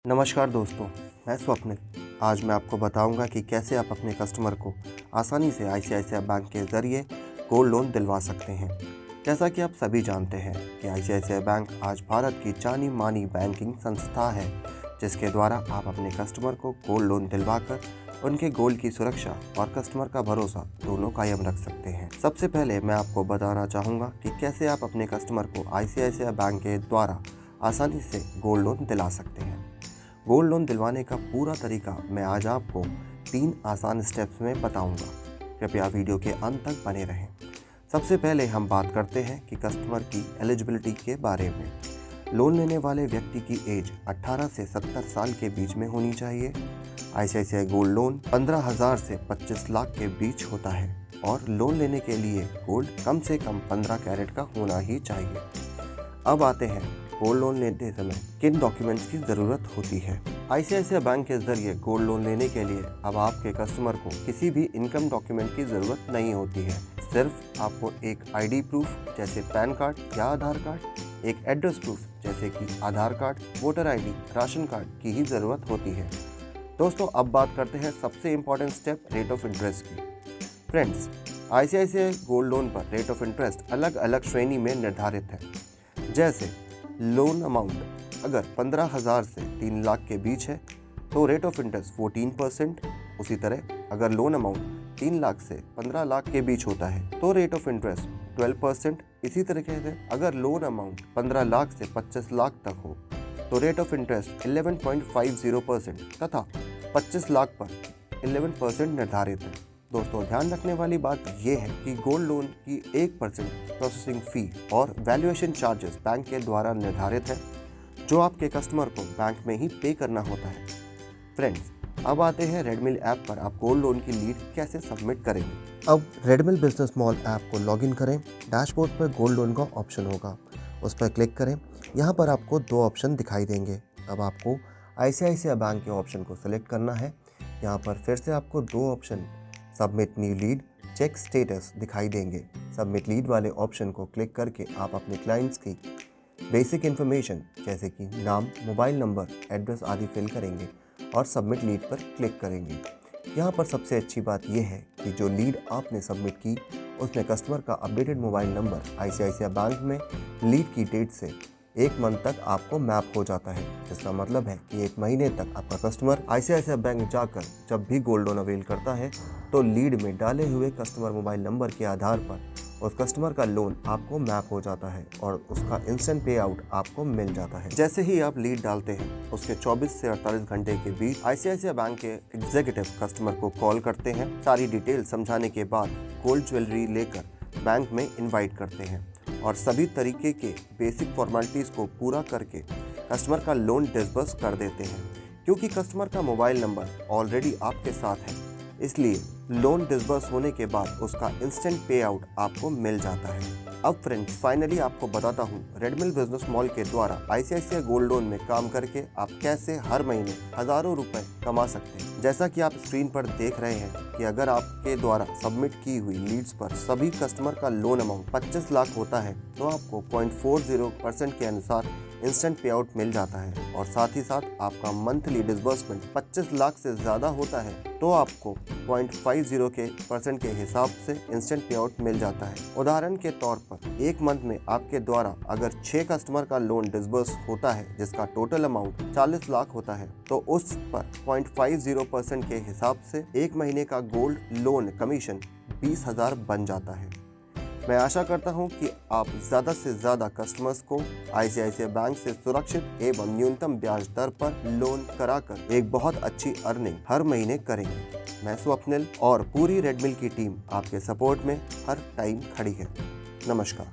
नमस्कार दोस्तों, मैं स्वप्निल। आज मैं आपको बताऊंगा कि कैसे आप अपने कस्टमर को आसानी से आईसीआईसीआई बैंक के ज़रिए गोल्ड लोन दिलवा सकते हैं। जैसा कि आप सभी जानते हैं कि आईसीआईसीआई बैंक आज भारत की जानी मानी बैंकिंग संस्था है, जिसके द्वारा आप अपने कस्टमर को गोल्ड लोन दिलवाकर उनके गोल्ड की सुरक्षा और कस्टमर का भरोसा दोनों कायम रख सकते हैं। सबसे पहले मैं आपको बताना चाहूँगा कि कैसे आप अपने कस्टमर को आईसीआईसीआई बैंक के द्वारा आसानी से गोल्ड लोन दिला सकते हैं। गोल्ड लोन दिलवाने का पूरा तरीका मैं आज आपको 3 आसान स्टेप्स में बताऊंगा। कृपया वीडियो के अंत तक बने रहें। सबसे पहले हम बात करते हैं कि कस्टमर की एलिजिबिलिटी के बारे में। लोन लेने वाले व्यक्ति की एज 18 से 70 साल के बीच में होनी चाहिए। आईसीआईसीआई गोल्ड लोन 15,000 से 25 लाख के बीच होता है और लोन लेने के लिए गोल्ड कम से कम 15 कैरेट का होना ही चाहिए। अब आते हैं गोल्ड लोन लेते समय किन डॉक्यूमेंट्स की ज़रूरत होती है। आईसीआईसीआई बैंक के ज़रिए गोल्ड लोन लेने के लिए अब आपके कस्टमर को किसी भी इनकम डॉक्यूमेंट की ज़रूरत नहीं होती है। सिर्फ आपको एक आईडी प्रूफ जैसे पैन कार्ड या आधार कार्ड, एक एड्रेस प्रूफ जैसे कि Aadhaar card, voter ID, ration card की ही ज़रूरत होती है। दोस्तों, अब बात करते हैं सबसे important step, rate of interest की। फ्रेंड्स, आईसीआईसीआई गोल्ड लोन पर रेट ऑफ इंटरेस्ट अलग अलग श्रेणी में निर्धारित है। जैसे लोन अमाउंट अगर 15,000 से 3 लाख के बीच है तो रेट ऑफ इंटरेस्ट 14%। उसी तरह अगर लोन अमाउंट 3 लाख से 15 लाख के बीच होता है तो रेट ऑफ इंटरेस्ट 12%। इसी तरीके से अगर लोन अमाउंट 15 लाख से 25 लाख तक हो तो रेट ऑफ इंटरेस्ट 11.50% तथा 25 लाख पर 11% निर्धारित है। दोस्तों, ध्यान रखने वाली बात यह है कि गोल्ड लोन की 1% प्रोसेसिंग फ़ी और वैल्यूएशन चार्जेस बैंक के द्वारा निर्धारित है, जो आपके कस्टमर को बैंक में ही पे करना होता है। फ्रेंड्स, अब आते हैं रेडमिल ऐप पर आप गोल्ड लोन की लीड कैसे सबमिट करेंगे। अब रेडमिल बिजनेस मॉल ऐप को लॉगिन करें। डैशबोर्ड पर गोल्ड लोन का ऑप्शन होगा, उस पर क्लिक करें। यहाँ पर आपको 2 ऑप्शन दिखाई देंगे। अब आपको आईसीआईसीआई बैंक के ऑप्शन को सिलेक्ट करना है। यहाँ पर फिर से आपको 2 option submit new lead, check status दिखाई देंगे। सबमिट लीड वाले ऑप्शन को क्लिक करके आप अपने क्लाइंट्स की बेसिक इन्फॉर्मेशन जैसे कि नाम, मोबाइल नंबर, एड्रेस आदि फिल करेंगे और सबमिट लीड पर क्लिक करेंगे। यहाँ पर सबसे अच्छी बात यह है कि जो लीड आपने सबमिट की उसमें कस्टमर का updated mobile number ICICI bank में लीड की डेट से 1 मंथ तक आपको मैप हो जाता है, जिसका मतलब है कि 1 महीने तक आपका कस्टमर आईसीआईसीआई बैंक जाकर जब भी गोल्ड लोन अवेल करता है तो लीड में डाले हुए कस्टमर मोबाइल नंबर के आधार पर उस कस्टमर का लोन आपको मैप हो जाता है और उसका इंस्टेंट पे आउट आपको मिल जाता है। जैसे ही आप लीड डालते हैं उसके 24 से 48 घंटे के बीच आईसीआईसीआई बैंक के एग्जीक्यूटिव कस्टमर को कॉल करते हैं। सारी डिटेल समझाने के बाद गोल्ड ज्वेलरी लेकर बैंक में इन्वाइट करते हैं और सभी तरीके के बेसिक फॉर्मेलिटीज़ को पूरा करके कस्टमर का लोन डिसबर्स कर देते हैं। क्योंकि कस्टमर का मोबाइल नंबर ऑलरेडी आपके साथ है, इसलिए लोन डिसबर्स होने के बाद उसका इंस्टेंट पे आउट आपको मिल जाता है। अब फ्रेंड्स, फाइनली आपको बताता हूँ रेडमिल बिजनेस मॉल के द्वारा आईसीआईसीआई गोल्ड लोन में काम करके आप कैसे हर महीने हज़ारों रुपए कमा सकते हैं। जैसा कि आप स्क्रीन पर देख रहे हैं कि अगर आपके द्वारा सबमिट की हुई लीड्स पर सभी कस्टमर का लोन अमाउंट 25 लाख होता है तो आपको 0.40% के अनुसार इंस्टेंट पे आउट मिल जाता है और साथ ही साथ आपका मंथली डिसबर्समेंट 25 लाख से ज़्यादा होता है तो आपको 0.50% के हिसाब से इंस्टेंट पे आउट मिल जाता है। उदाहरण के तौर पर 1 मंथ में आपके द्वारा अगर 6 कस्टमर का लोन डिसबर्स होता है जिसका टोटल अमाउंट 40 लाख होता है तो उस पर 0.50% के हिसाब से 1 महीने का गोल्ड लोन कमीशन 20,000 बन जाता है। मैं आशा करता हूं कि आप ज़्यादा से ज़्यादा कस्टमर्स को आईसीआईसीआई बैंक से सुरक्षित एवं न्यूनतम ब्याज दर पर लोन कराकर एक बहुत अच्छी अर्निंग हर महीने करेंगे। मैं स्वप्निल और पूरी रेडमिल की टीम आपके सपोर्ट में हर टाइम खड़ी है। नमस्कार।